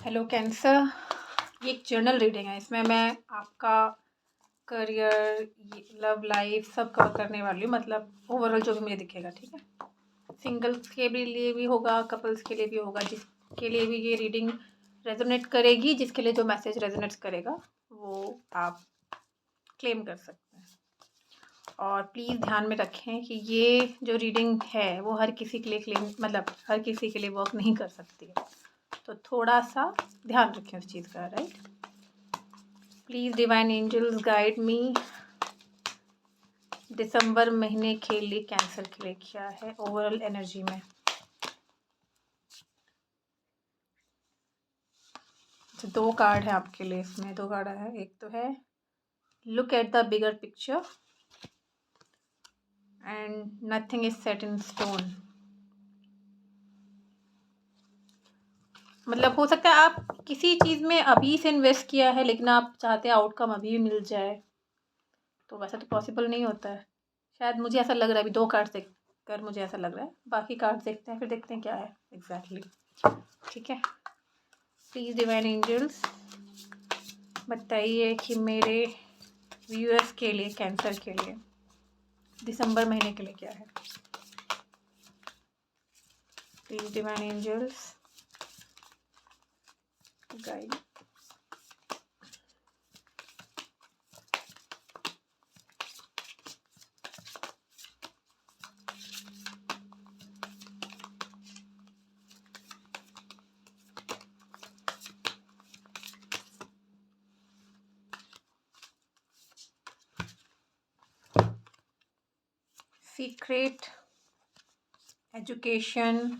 Hello cancer. ये एक journal reading है। इसमें मैं आपका करियर, लव लाइफ सब कवर करने वाली हूँ। मतलब ओवरऑल जो भी मुझे दिखेगा, ठीक है। सिंगल्स के भी लिए भी होगा, कपल्स के लिए भी होगा। जिसके लिए भी ये रीडिंग रेजोनेट करेगी, जिसके लिए जो मैसेज रेजोनेट करेगा वो आप क्लेम कर सकते हैं। और प्लीज़ ध्यान में रखें कि ये जो रीडिंग है वो हर किसी के लिए मतलब हर किसी के लिए वर्क नहीं कर सकती है। तो थोड़ा सा ध्यान रखें उस चीज़ का, right. Please divine angels guide me. दिसंबर महीने के लिए कैंसर के लिए क्या है ओवरऑल एनर्जी में। तो 2 कार्ड है आपके लिए, इसमें 2 कार्ड है। एक तो है look at the bigger picture and nothing is set in stone. मतलब हो सकता है आप किसी चीज़ में अभी से इन्वेस्ट किया है, लेकिन आप चाहते हैं आउटकम अभी भी मिल जाए। तो वैसा तो पॉसिबल नहीं होता है, शायद मुझे ऐसा लग रहा है। अभी 2 कार्ड देख कर मुझे ऐसा लग रहा है। बाकी कार्ड देखते हैं, फिर देखते हैं क्या है एग्जैक्टली। ठीक है। प्लीज़ डिवाइन एंजल्स बताइए कि मेरे व्यूअर्स के लिए, कैंसर के लिए दिसंबर महीने के लिए क्या है। Please divine angels guide. Secret, education,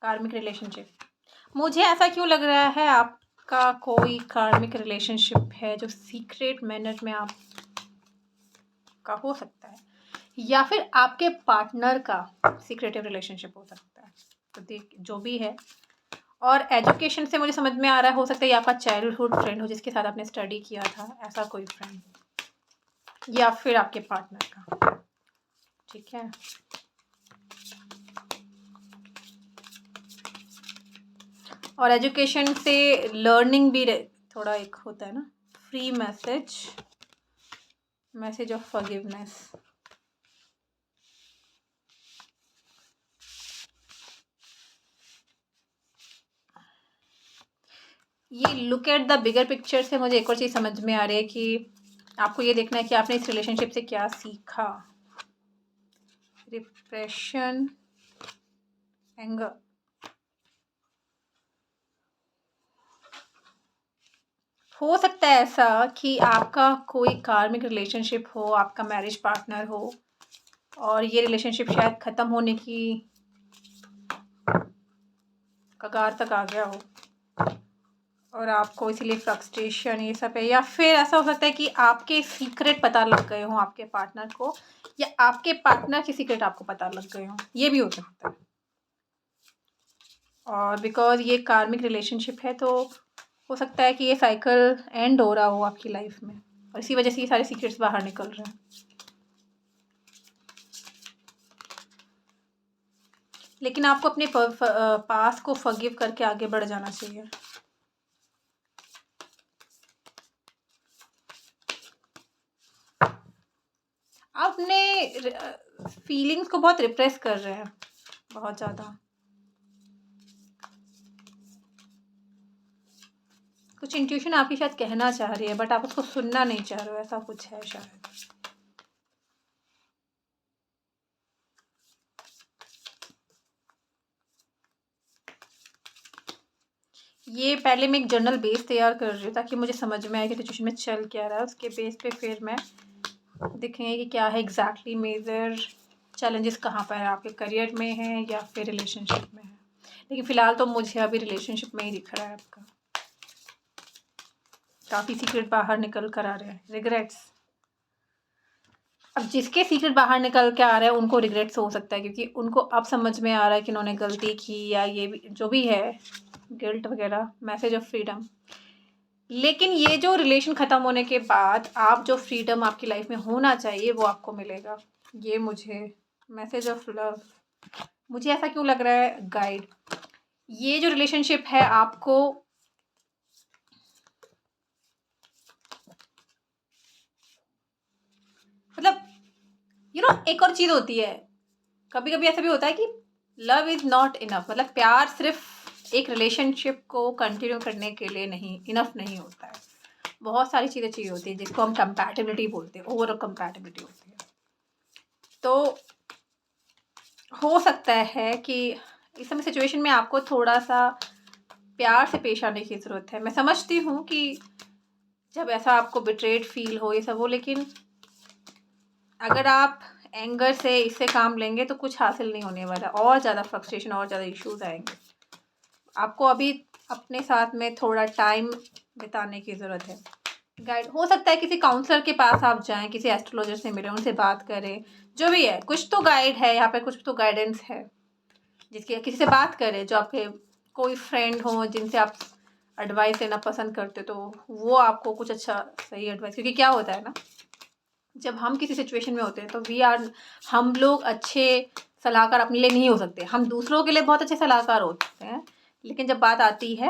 karmic relationship. मुझे ऐसा क्यों लग रहा है आपका कोई कार्मिक रिलेशनशिप है जो सीक्रेट मैनर में आप का हो सकता है, या फिर आपके पार्टनर का सीक्रेटिव रिलेशनशिप हो सकता है। तो देख जो भी है। और एजुकेशन से मुझे समझ में आ रहा है, हो सकता है ये आपका चाइल्डहुड फ्रेंड हो जिसके साथ आपने स्टडी किया था, ऐसा कोई फ्रेंड, या फिर आपके पार्टनर का। ठीक है। और एजुकेशन से लर्निंग भी थोड़ा एक होता है ना, फ्री मैसेज ऑफ फॉरगिवनेस। ये look at the bigger picture से मुझे एक और चीज़ समझ में आ रही है कि आपको ये देखना है कि आपने इस रिलेशनशिप से क्या सीखा। Depression, anger. हो सकता है ऐसा कि आपका कोई कार्मिक रिलेशनशिप हो, आपका मैरिज पार्टनर हो, और ये रिलेशनशिप शायद ख़त्म होने की कगार तक आ गया हो, और आपको इसीलिए फ्रस्ट्रेशन ये सब है। या फिर ऐसा हो सकता है कि आपके सीक्रेट पता लग गए हों आपके पार्टनर को, या आपके पार्टनर के सीक्रेट आपको पता लग गए हों, ये भी हो सकता है। और बिकॉज ये कार्मिक रिलेशनशिप है, तो हो सकता है कि ये साइकिल एंड हो रहा हो आपकी लाइफ में, और इसी वजह से ये सारे सीक्रेट्स बाहर निकल रहे हैं। लेकिन आपको अपने पास को फॉरगिव करके आगे बढ़ जाना चाहिए। आप अपने फीलिंग्स को बहुत रिप्रेस कर रहे हैं, बहुत ज़्यादा। कुछ इंट्यूशन आपकी शायद कहना चाह रही है, बट आप उसको सुनना नहीं चाह रहे हो, ऐसा कुछ है शायद। ये पहले मैं एक जर्नल बेस तैयार कर रही हूँ ताकि मुझे समझ में आए कि सिचुएशन में चल क्या रहा है। उसके बेस पे फिर मैं देखेंगे कि क्या है एग्जैक्टली मेजर चैलेंजेस कहाँ पर है, आपके करियर में है या फिर रिलेशनशिप में है। लेकिन फ़िलहाल तो मुझे अभी रिलेशनशिप में ही दिख रहा है आपका। काफ़ी सीक्रेट बाहर निकल कर आ रहे हैं, रिग्रेट्स। अब जिसके सीक्रेट बाहर निकल के आ रहे हैं उनको रिग्रेट्स हो सकता है, क्योंकि उनको अब समझ में आ रहा है कि उन्होंने गलती की, या ये भी जो भी है, गिल्ट वगैरह, मैसेज ऑफ फ्रीडम। लेकिन ये जो रिलेशन ख़त्म होने के बाद आप जो फ्रीडम आपकी लाइफ में होना चाहिए वो आपको मिलेगा। ये मुझे मैसेज ऑफ लव, मुझे ऐसा क्यों लग रहा है गाइड। ये जो रिलेशनशिप है आपको एक और चीज़ होती है, कभी कभी ऐसा भी होता है कि लव इज़ नॉट इनफ, मतलब प्यार सिर्फ एक रिलेशनशिप को कंटिन्यू करने के लिए नहीं, इनफ नहीं होता है। बहुत सारी चीज़ें चाहिए होती है जिसको हम कंपैटिबिलिटी बोलते हैं, ओवरऑल कंपैटिबिलिटी होती है। तो हो सकता है कि इस समय सिचुएशन में आपको थोड़ा सा प्यार से पेश आने की ज़रूरत है। मैं समझती हूँ कि जब ऐसा आपको बिट्रेड फील हो, ये सब हो, लेकिन अगर आप एंगर से इससे काम लेंगे तो कुछ हासिल नहीं होने वाला, और ज़्यादा फ्रस्ट्रेशन और ज़्यादा इश्यूज आएंगे। आपको अभी अपने साथ में थोड़ा टाइम बिताने की ज़रूरत है। गाइड हो सकता है किसी काउंसलर के पास आप जाएं, किसी एस्ट्रोलॉजर से मिलें, उनसे बात करें, जो भी है, कुछ तो गाइड है यहाँ पे, कुछ तो गाइडेंस है जिसकी, किसी से बात करें, जो आपके कोई फ्रेंड हो जिनसे आप एडवाइस लेना पसंद करते, तो वो आपको कुछ अच्छा सही एडवाइस, क्योंकि क्या होता है ना, जब हम किसी सिचुएशन में होते हैं तो हम लोग अच्छे सलाहकार अपने लिए नहीं हो सकते, हम दूसरों के लिए बहुत अच्छे सलाहकार होते हैं, लेकिन जब बात आती है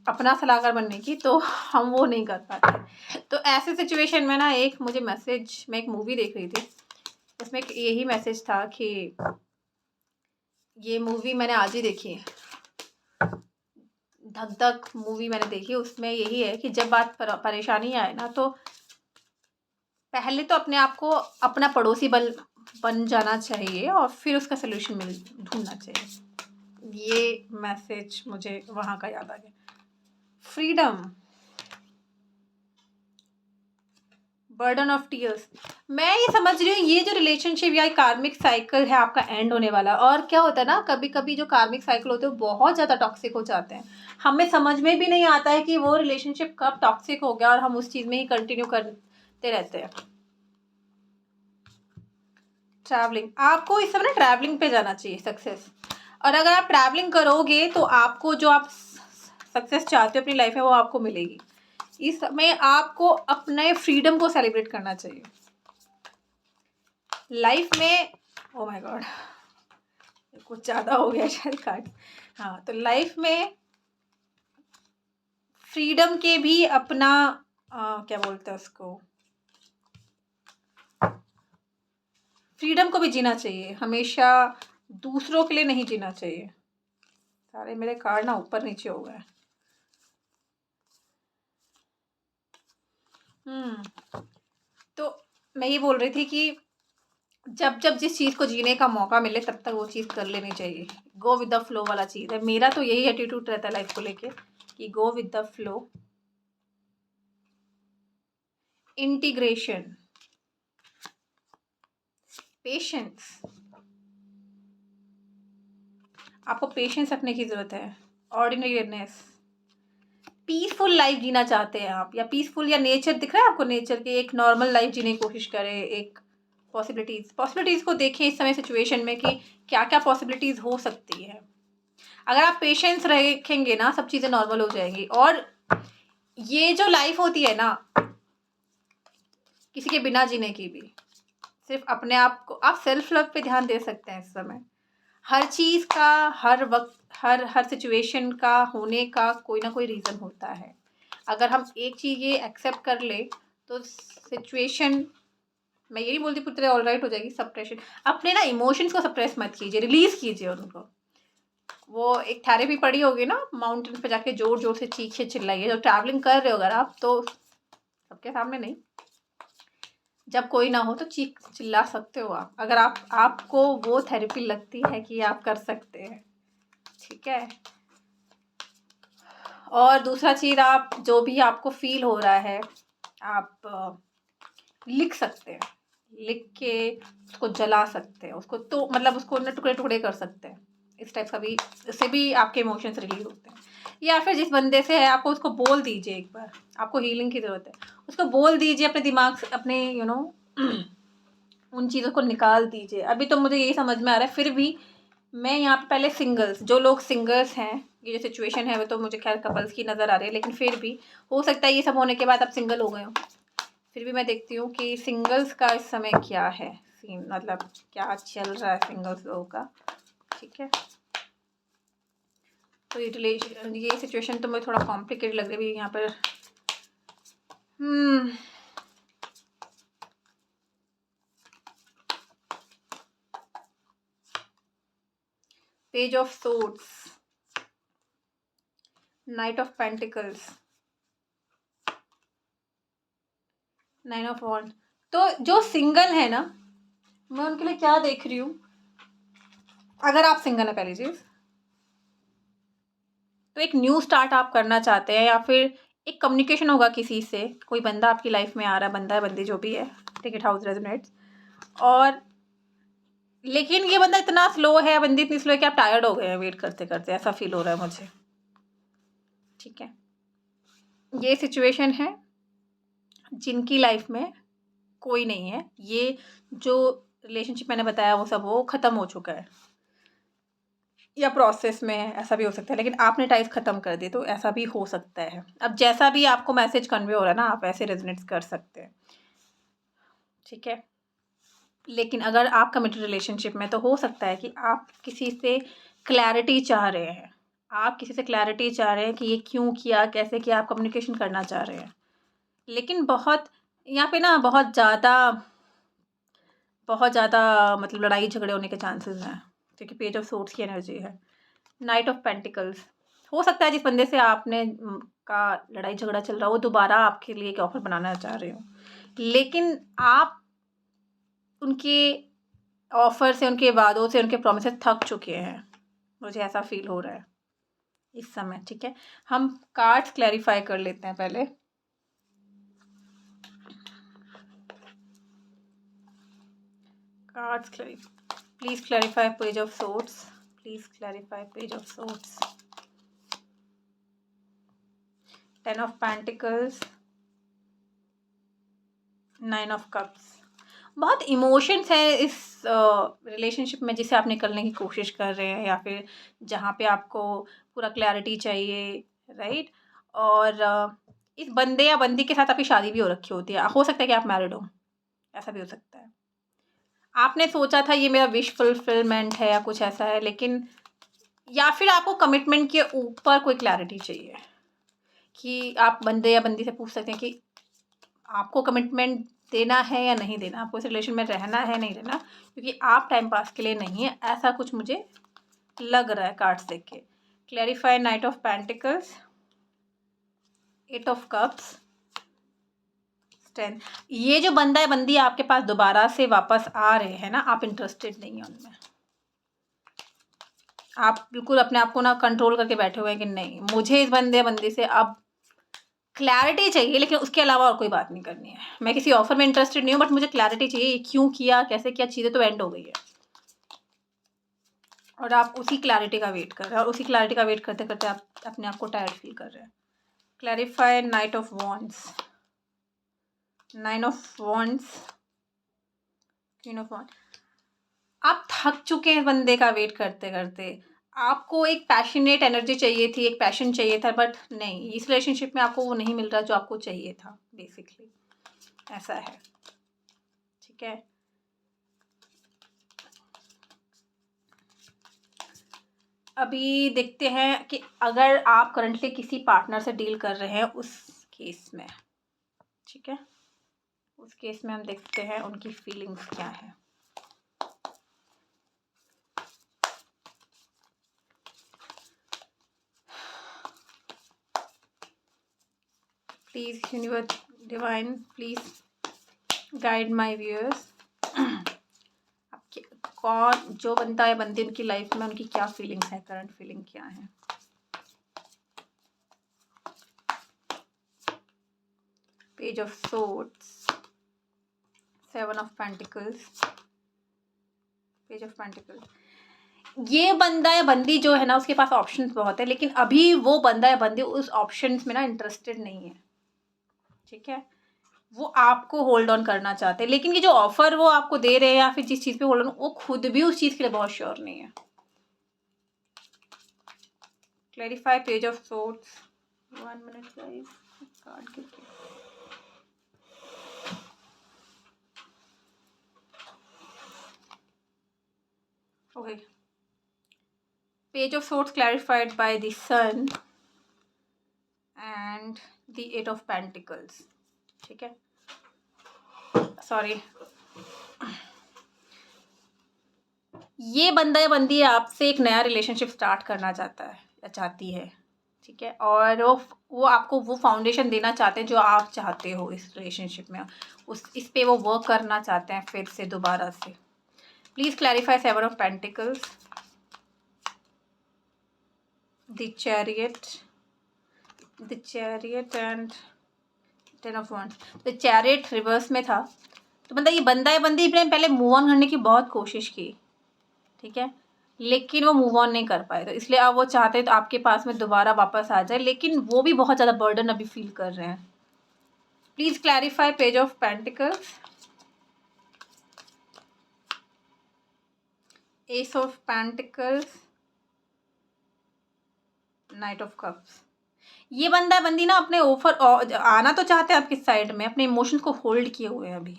अपना सलाहकार बनने की तो हम वो नहीं कर पाते। तो ऐसे सिचुएशन में ना, एक मुझे मैसेज, मैं एक मूवी देख रही थी, इसमें यही मैसेज था कि, ये मूवी मैंने आज ही देखी है, धक धक मूवी मैंने देखी, उसमें यही है कि जब बात परेशानी आए ना, तो पहले तो अपने आप को अपना पड़ोसी बन जाना चाहिए और फिर उसका सलूशन ढूंढना चाहिए। ये मैसेज मुझे वहाँ का याद आ गया। फ्रीडम, बर्डन ऑफ टीयर्स, मैं ये समझ रही हूँ ये जो रिलेशनशिप या कार्मिक साइकिल है आपका एंड होने वाला। और क्या होता है ना, कभी कभी जो कार्मिक साइकिल होते हैं वो बहुत ज़्यादा टॉक्सिक हो जाते हैं, हमें समझ में भी नहीं आता है कि वो रिलेशनशिप कब टॉक्सिक हो गया और हम उस चीज़ में ही कंटिन्यू करते रहते हैं। ट्रैवलिंग, आपको इस समय ना ट्रैवलिंग पे जाना चाहिए, सक्सेस। और अगर आप ट्रैवलिंग करोगे तो आपको जो आप सक्सेस चाहते हो अपनी लाइफ में वो आपको मिलेगी। इस समय आपको अपने फ्रीडम को सेलिब्रेट करना चाहिए लाइफ में। ओ माय गॉड, कुछ ज़्यादा हो गया शायद कार्ड। हाँ, तो लाइफ में फ्रीडम के भी अपना क्या बोलते हैं उसको, फ्रीडम को भी जीना चाहिए, हमेशा दूसरों के लिए नहीं जीना चाहिए। सारे मेरे कार्ड ना ऊपर नीचे हो गए। तो मैं ये बोल रही थी कि जब जब जिस चीज़ को जीने का मौका मिले तब तक वो चीज़ कर लेनी चाहिए। गो विद द फ्लो वाला चीज़ है, मेरा तो यही एटीट्यूड रहता है लाइफ को लेके कि go with the flow. Integration, patience, आपको पेशेंस रखने की ज़रूरत है। ऑर्डिनरीनेस, पीसफुल लाइफ जीना चाहते हैं आप, या पीसफुल, या नेचर दिख रहा है आपको, नेचर की एक नॉर्मल लाइफ जीने की कोशिश करें। एक पॉसिबिलिटीज़ को देखें इस समय सिचुएशन में कि क्या क्या पॉसिबिलिटीज़ हो सकती है। अगर आप पेशेंस रखेंगे ना, सब चीज़ें नॉर्मल हो जाएंगी। और ये जो लाइफ होती है ना, किसी के बिना जीने की भी, सिर्फ अपने आप को, आप सेल्फ लव पे ध्यान दे सकते हैं इस समय। हर चीज़ का, हर वक्त, हर सिचुएशन का होने का कोई ना कोई रीज़न होता है। अगर हम एक चीज़ ये एक्सेप्ट कर ले तो सिचुएशन, मैं ये नहीं बोलती पूरी तरह ऑल राइट हो जाएगी। सप्रेशन, अपने ना इमोशंस को सप्रेस मत कीजिए, रिलीज कीजिए उनको। वो एक थेरेपी पड़ी होगी ना, माउंटेन पे जाके जोर जोर से चीखिए, चिल्लाइए। जब ट्रैवलिंग कर रहे हो अगर आप, तो सबके सामने नहीं, जब कोई ना हो तो चीख चिल्ला सकते हो आप, अगर आपको वो थेरेपी लगती है कि आप कर सकते हैं, ठीक है। और दूसरा चीज़, आप जो भी आपको फील हो रहा है आप लिख सकते हैं, लिख के उसको जला सकते हैं, उसको तो मतलब उसको ना टुकड़े टुकड़े कर सकते हैं। इस टाइप का भी, इससे भी आपके इमोशंस रिलीज होते हैं। या फिर जिस बंदे से है आपको उसको बोल दीजिए, एक बार आपको हीलिंग की ज़रूरत है, उसको बोल दीजिए अपने दिमाग से, अपने उन चीज़ों को निकाल दीजिए। अभी तो मुझे यही समझ में आ रहा है, फिर भी मैं यहाँ पे पहले सिंगल्स, जो लोग सिंगल्स हैं, ये जो सिचुएशन है वो तो मुझे खैर कपल्स की नज़र आ रही है, लेकिन फिर भी हो सकता है ये सब होने के बाद आप सिंगल हो गए हो। फिर भी मैं देखती हूँ कि सिंगल्स का इस समय क्या है सीन, मतलब क्या चल रहा है सिंगल्स लोगों का, ठीक है। तो ये सिचुएशन तो मुझे थोड़ा कॉम्प्लिकेटेड लग रही है यहाँ पर। Page of swords, knight of pentacles, nine of wand. तो जो सिंगल है ना, मैं उनके लिए क्या देख रही हूँ, अगर आप सिंगल है पहली चीज तो एक न्यू स्टार्ट आप करना चाहते हैं, या फिर एक कम्युनिकेशन होगा किसी से, कोई बंदा आपकी लाइफ में आ रहा है, बंदा है बंदी जो भी है, टेक इट हाउस रेजोनेट्स। और लेकिन ये बंदा इतना स्लो है, बंदी इतनी स्लो है कि आप टायर्ड हो गए हैं वेट करते करते, ऐसा फील हो रहा है मुझे। ठीक है, ये सिचुएशन है जिनकी लाइफ में कोई नहीं है। ये जो रिलेशनशिप मैंने बताया वो सब वो ख़त्म हो चुका है, या प्रोसेस में है, ऐसा भी हो सकता है। लेकिन आपने टाइज ख़त्म कर दी तो ऐसा भी हो सकता है। अब जैसा भी आपको मैसेज कन्वे हो रहा है ना, आप ऐसे रेजोनेट कर सकते हैं। ठीक है, लेकिन अगर आप कमिटेड रिलेशनशिप में, तो हो सकता है कि आप किसी से क्लैरिटी चाह रहे हैं, आप किसी से क्लैरिटी चाह रहे हैं कि ये क्यों किया, कैसे किया, आप कम्युनिकेशन करना चाह रहे हैं। लेकिन बहुत यहाँ पे ना बहुत ज़्यादा मतलब लड़ाई झगड़े होने के चांसेस हैं, क्योंकि पेज ऑफ सोर्ड्स की एनर्जी है। नाइट ऑफ पेंटिकल्स, हो सकता है जिस बंदे से आपने का लड़ाई झगड़ा चल रहा हो वो दोबारा आपके लिए एक ऑफर बनाना चाह रहे हो, लेकिन आप उनके ऑफर से, उनके वादों से, उनके प्रोमिसेस थक चुके हैं। मुझे ऐसा फील हो रहा है इस समय। ठीक है, हम कार्ड्स क्लैरिफाई कर लेते हैं पहले। Cards please clarify page of swords, please clarify page of swords, ten of pentacles, nine of cups. बहुत इमोशंस है इस रिलेशनशिप में जिसे आप निकलने की कोशिश कर रहे हैं, या फिर जहाँ पे आपको पूरा क्लैरिटी चाहिए, राइट। और इस बंदे या बंदी के साथ आपकी शादी भी हो रखी होती है, हो सकता है कि आप मैरिड हो, ऐसा भी हो सकता है। आपने सोचा था ये मेरा विश फुलफिलमेंट है या कुछ ऐसा है, लेकिन या फिर आपको कमिटमेंट के ऊपर कोई क्लैरिटी चाहिए, कि आप बंदे या बंदी से पूछ सकते हैं कि आपको कमिटमेंट देना है या नहीं देना, आपको इस रिलेशन में रहना है नहीं रहना, क्योंकि आप टाइम पास के लिए नहीं है, ऐसा कुछ मुझे लग रहा है कार्ड्स देख के। Clarify knight of pentacles, eight of cups, 10। ये जो बंदा है बंदी आपके पास दोबारा से वापस आ रहे हैं ना, आप इंटरेस्टेड नहीं है उनमें। आप बिल्कुल अपने आप को ना कंट्रोल करके बैठे हुए हैं कि नहीं, मुझे इस बंदे बंदी से अब क्लैरिटी चाहिए, लेकिन उसके अलावा और कोई बात नहीं करनी है। मैं किसी ऑफर में इंटरेस्टेड नहीं हूँ, बट मुझे क्लैरिटी चाहिए, ये क्यों किया, कैसे किया, चीज़ें तो एंड हो गई है और आप उसी क्लैरिटी का वेट कर रहे हैं, और उसी क्लैरिटी का वेट करते करते आप अपने आप को टायर्ड फील कर रहे हैं। Clarify knight of wands, nine of wands, queen of wand. आप थक चुके हैं बंदे का वेट करते करते, आपको एक पैशनेट एनर्जी चाहिए थी, एक पैशन चाहिए था, बट नहीं, इस रिलेशनशिप में आपको वो नहीं मिल रहा जो आपको चाहिए था, बेसिकली ऐसा है। ठीक है, अभी देखते हैं कि अगर आप करंटली किसी पार्टनर से डील कर रहे हैं उस केस में, ठीक है, उस केस में हम देखते हैं उनकी फीलिंग्स क्या है। Please universe divine, please guide my viewers. कौन जो बनता है बंदी उनकी लाइफ में, उनकी क्या फीलिंग्स है, करंट फीलिंग क्या है। Page of swords, seven of pentacles, page of pentacles. ये बंदा या बंदी जो है ना, उसके पास ऑप्शंस बहुत है, लेकिन अभी वो बंदा या बंदी उस ऑप्शंस में ना इंटरेस्टेड नहीं है। ठीक है, वो आपको होल्ड ऑन करना चाहते हैं, लेकिन ये जो ऑफर वो आपको दे रहे हैं या फिर जिस चीज़ पे होल्ड ऑन, वो खुद भी उस चीज़ के लिए बहुत श्योर नहीं है। Clarify page of swords, 1 minute guys, card गिरके। Okay, page of swords clarified by the sun and the 8 of pentacles। ठीक है, सॉरी, ये बंदा या बंदी आपसे एक नया रिलेशनशिप स्टार्ट करना चाहता है या चाहती है, ठीक है, और वो आपको वो फाउंडेशन देना चाहते हैं जो आप चाहते हो इस रिलेशनशिप में, इस पे वो वर्क करना चाहते हैं फिर से दोबारा से। Please clarify 7 of pentacles, the chariot and 10 of wands। तो चैरियट रिवर्स में था, तो मतलब ये बंदा या बंदी ने पहले मूव ऑन करने की बहुत कोशिश की, ठीक है, लेकिन वो मूव ऑन नहीं कर पाए, तो इसलिए अब वो चाहते हैं तो आपके पास में दोबारा वापस आ जाए, लेकिन वो भी बहुत ज़्यादा बर्डन अभी फील कर रहे हैं। Please clarify page of pentacles, S of pentacles, night of cups. ये बंदा बंदी ना अपने ऑफर आना तो चाहते हैं आपकी साइड में, अपने इमोशंस को होल्ड किए हुए हैं अभी,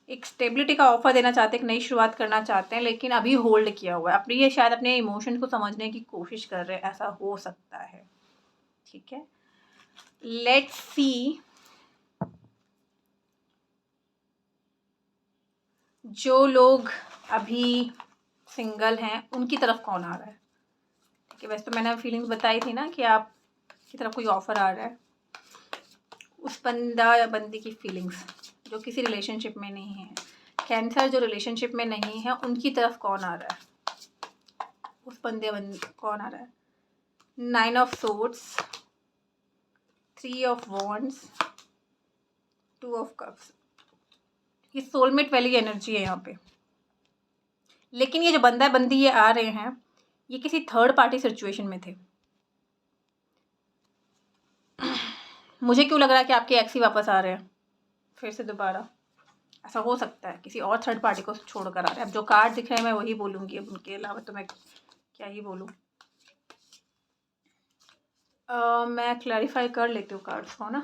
एक स्टेबिलिटी का ऑफर देना चाहते हैं, एक नई शुरुआत करना चाहते हैं, लेकिन अभी होल्ड किया हुआ है अपने, ये शायद अपने इमोशन को समझने की कोशिश कर रहे हैं, ऐसा हो सकता है, ठीक है। लेट्स सी जो लोग अभी सिंगल हैं उनकी तरफ कौन आ रहा है, ठीक है। वैसे तो मैंने फीलिंग्स बताई थी ना कि आप की तरफ कोई ऑफर आ रहा है, उस बंदा या बंदी की फीलिंग्स जो किसी रिलेशनशिप में नहीं है, कैंसर जो रिलेशनशिप में नहीं है उनकी तरफ कौन आ रहा है, उस बंदे बंदी कौन आ रहा है। 9 of swords, 3 of wands, 2 of cups. ये सोलमेट वाली एनर्जी है यहाँ पे, लेकिन ये जो बंदा बंदी ये आ रहे हैं ये किसी थर्ड पार्टी सिचुएशन में थे। मुझे क्यों लग रहा है कि आपके एक्स ही वापस आ रहे हैं फिर से दोबारा, ऐसा हो सकता है किसी और थर्ड पार्टी को छोड़कर आ रहे हैं। अब जो कार्ड दिख रहे हैं मैं वही बोलूँगी, अब उनके अलावा तो मैं क्या ही बोलूँ। मैं क्लैरिफाई कर लेती हूँ कार्ड्स को ना।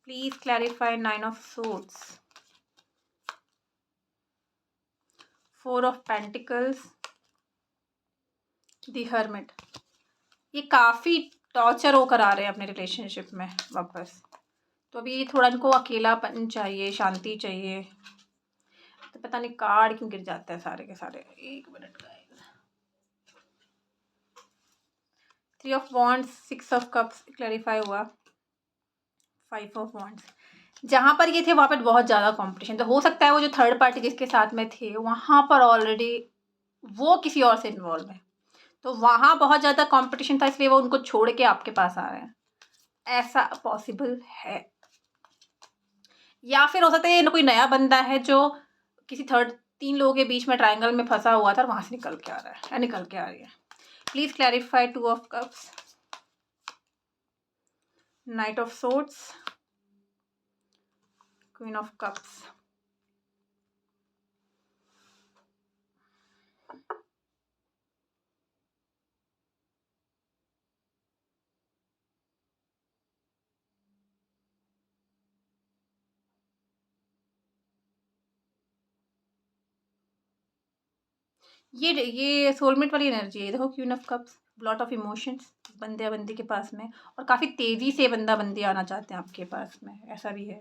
Please clarify 9 of swords, 4 of pentacles, the hermit. ये काफ़ी टॉर्चर होकर आ रहे हैं अपने रिलेशनशिप में वापस, तो अभी थोड़ा इनको अकेलापन चाहिए, शांति चाहिए। तो पता नहीं कार्ड क्यों गिर जाता है सारे के सारे, एक मिनट का। 3 of wands, 6 of cups clarify हुआ, 5 ऑफ वॉन्ड्स। जहाँ पर ये थे वहाँ पर बहुत ज़्यादा कंपटीशन, तो हो सकता है वो जो थर्ड पार्टी जिसके साथ में थे वहाँ पर ऑलरेडी वो किसी और से इन्वॉल्व है, तो वहाँ बहुत ज़्यादा कंपटीशन था, इसलिए वो उनको छोड़ के आपके पास आ रहे हैं, ऐसा पॉसिबल है। या फिर हो सकता है ये कोई नया बंदा है जो किसी थर्ड 3 लोगों के बीच में ट्रायंगल में फंसा हुआ था और वहाँ से निकल के आ रहा है या निकल के आ रही है। Please clarify 2 of cups, night of swords, queen of cups. ये सोलमेट वाली एनर्जी है, देखो queen of cups, lot of emotions बंदे या बंदी के पास में, और काफ़ी तेज़ी से बंदा बंदी आना चाहते हैं आपके पास में, ऐसा भी है।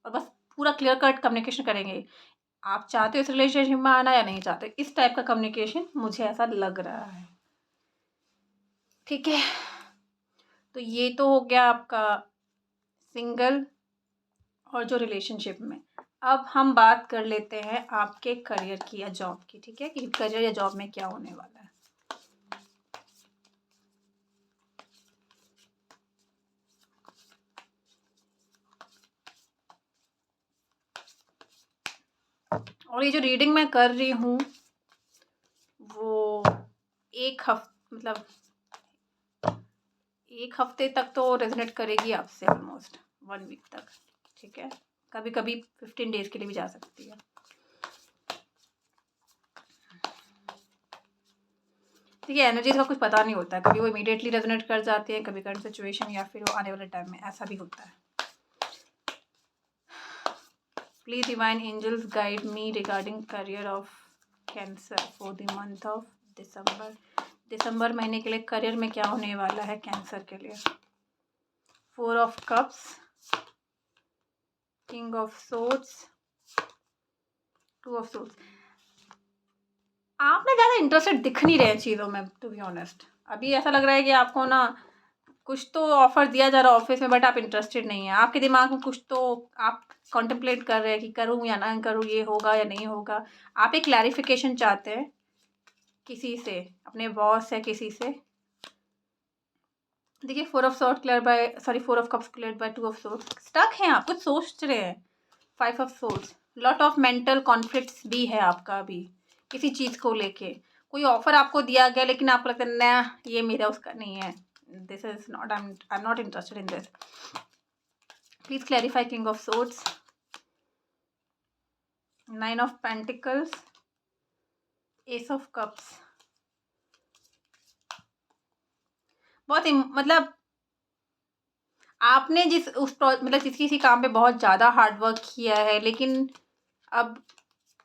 और बस पूरा क्लियर कट कम्युनिकेशन करेंगे, आप चाहते हो इस रिलेशनशिप में आना या नहीं चाहते, इस टाइप का कम्युनिकेशन मुझे ऐसा लग रहा है, ठीक है। तो ये तो हो गया आपका सिंगल और जो रिलेशनशिप में। अब हम बात कर लेते हैं आपके करियर की या जॉब की, ठीक है, कि करियर या जॉब में क्या होने वाला है। और ये जो रीडिंग मैं कर रही हूँ वो मतलब एक हफ्ते तक तो रेजोनेट करेगी आपसे, ऑलमोस्ट 1 वीक तक, ठीक है, कभी कभी 15 डेज के लिए भी जा सकती है। ठीक है, एनर्जी का कुछ पता नहीं होता है, कभी वो इमीडिएटली रेजोनेट कर जाती है, कभी करंट सिचुएशन, या फिर वो आने वाले टाइम में, ऐसा भी होता है। Please divine angels guide me regarding career of cancer for the month of December. दिसंबर महीने के लिए करियर में क्या होने वाला है कैंसर के लिए। 4 of cups, king of swords, 2 of swords. आप ना ज़्यादा इंटरेस्टेड दिख नहीं रहे हैं चीज़ों में, टू बी ऑनेस्ट। अभी ऐसा लग रहा है कि आपको ना कुछ तो ऑफर दिया जा रहा है ऑफिस में, बट आप इंटरेस्टेड नहीं है। आपके दिमाग में कुछ तो आप कॉन्टेम्पलेट कर रहे हैं कि करूँ या ना करूँ, ये होगा या नहीं होगा। आप एक क्लैरिफिकेशन चाहते हैं किसी से, अपने बॉस या किसी से। देखिए 4 of sword clarify, sorry 4 of cups clarify 2 of swords. Stuck हैं आप, कुछ सोच रहे हैं। 5 of swords, lot of mental conflicts भी है आपका अभी किसी चीज़ को लेके। कोई ऑफर आपको दिया गया लेकिन आपको लगता है ना ये मेरा उसका नहीं है, this is not, I am not interested in this. Please clarify king of swords, 9 of pentacles, S of cups. बहुत मतलब आपने जिस उस मतलब किसी काम पे बहुत ज़्यादा हार्ड वर्क किया है, लेकिन अब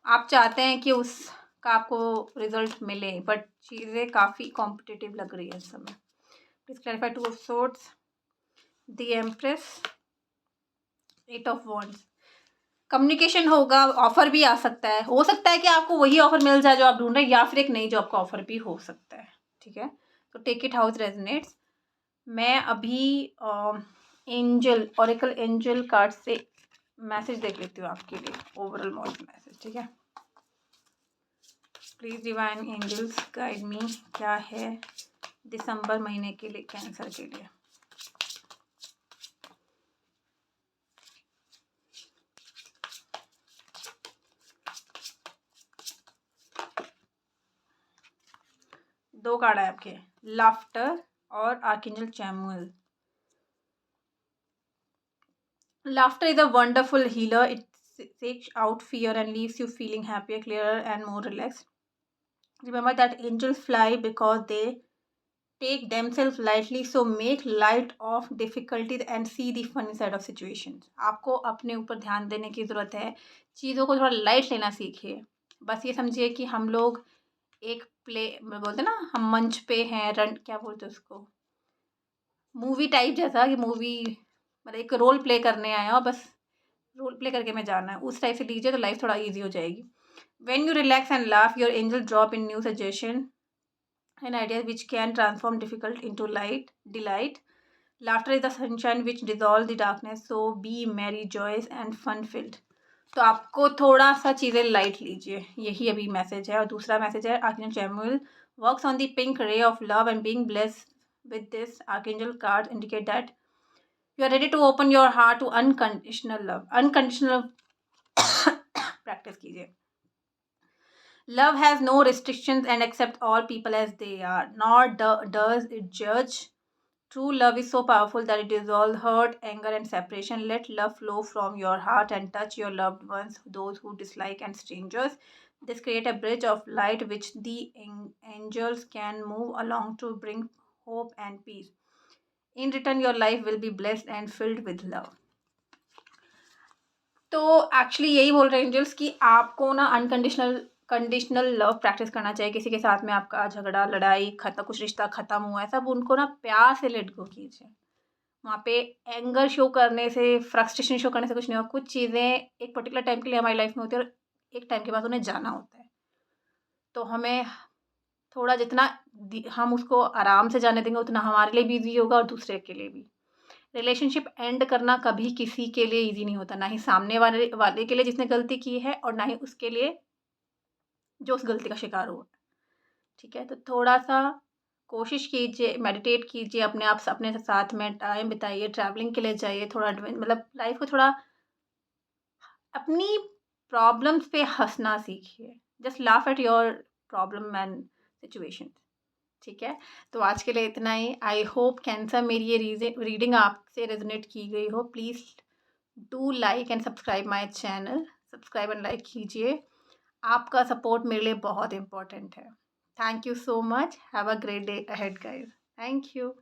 आप चाहते हैं कि उसका आपको रिजल्ट मिले, बट चीज़ें काफ़ी कॉम्पिटिटिव लग रही है इस समय। Please clarify 2 of swords, the empress, 8 of wands. Communication होगा, ऑफर भी आ सकता है, हो सकता है कि आपको वही ऑफर मिल जाए जो आप ढूंढ रहे हैं, या फिर एक नई जॉब का ऑफर भी हो सकता है। ठीक है, तो take it how it resonates. मैं अभी एंजल, ऑरेकल एंजल कार्ड से मैसेज देख लेती हूँ आपके लिए, ओवरऑल मैसेज। ठीक है, please divine angels guide me, क्या है दिसंबर महीने के लिए कैंसर के लिए। दो कार्ड है आपके, लाफ्टर और archangel चैमुअल। Laughter is a wonderful healer. It takes out fear and leaves you feeling happier, clearer, and more relaxed. Remember that angels fly because they take themselves lightly, so make light of difficulties and see the funny side of situations. आपको अपने ऊपर ध्यान देने की ज़रूरत है, चीज़ों को थोड़ा लाइट लेना सीखिए। बस ये समझिए कि हम लोग एक प्ले बोलते ना, हम मंच पे हैं, रन क्या बोलते हैं उसको, मूवी टाइप जैसा, कि मूवी मतलब एक रोल प्ले करने आया और बस रोल प्ले करके मैं जाना है, उस टाइप से लीजिए तो लाइफ थोड़ा ईजी हो जाएगी। When you relax and laugh, your angel drop in new suggestion and ideas which can transform difficult into light delight. Laughter is the sunshine which dissolve the darkness, so be merry joyous and fun filled. तो आपको थोड़ा सा चीज़ें light लीजिए, यही अभी message है। और दूसरा मैसेज है, archangel Chamuel works on the pink ray of love and being blessed with this archangel card indicate that you are ready to open your heart to unconditional love. Unconditional practice कीजिए। Love has no restrictions and accept all people as they are, nor does it judge. True love is so powerful that it dissolves hurt, anger, and separation. Let love flow from your heart and touch your loved ones, those who dislike, and strangers. This creates a bridge of light which the angels can move along to bring hope and peace. In return, your life will be blessed and filled with love. तो actually यही बोल रहे हैं angels कि आपको ना conditional love practice करना चाहिए। किसी के साथ में आपका झगड़ा, लड़ाई, कुछ रिश्ता ख़त्म हुआ है, सब उनको ना प्यार से लेट गो कीजिए। वहाँ पे एंगर शो करने से, फ्रस्ट्रेशन शो करने से कुछ नहीं होगा। कुछ चीज़ें एक पर्टिकुलर टाइम के लिए हमारी लाइफ में होती है और एक टाइम के बाद उन्हें जाना होता है। तो हमें थोड़ा जितना हम उसको आराम से जाने देंगे उतना हमारे लिए भी ईजी होगा और दूसरे के लिए भी। रिलेशनशिप एंड करना कभी किसी के लिए ईजी नहीं होता, ना ही सामने वाले के लिए जिसने गलती की है, और ना ही उसके लिए जो उस गलती का शिकार हुआ। ठीक है, तो थोड़ा सा कोशिश कीजिए, मेडिटेट कीजिए, अपने आप अपने साथ में टाइम बिताइए, ट्रैवलिंग के लिए जाइए, थोड़ा मतलब लाइफ को थोड़ा अपनी प्रॉब्लम्स पे हंसना सीखिए। Just laugh at your problem and situation. ठीक है, तो आज के लिए इतना ही। आई होप कैंसर मेरी ये रीडिंग आपसे रेजोनेट की गई हो। Please do like and subscribe my channel, subscribe and like कीजिए। आपका सपोर्ट मेरे लिए बहुत इम्पोर्टेंट है। Thank you so much, have a great day ahead guys, thank you.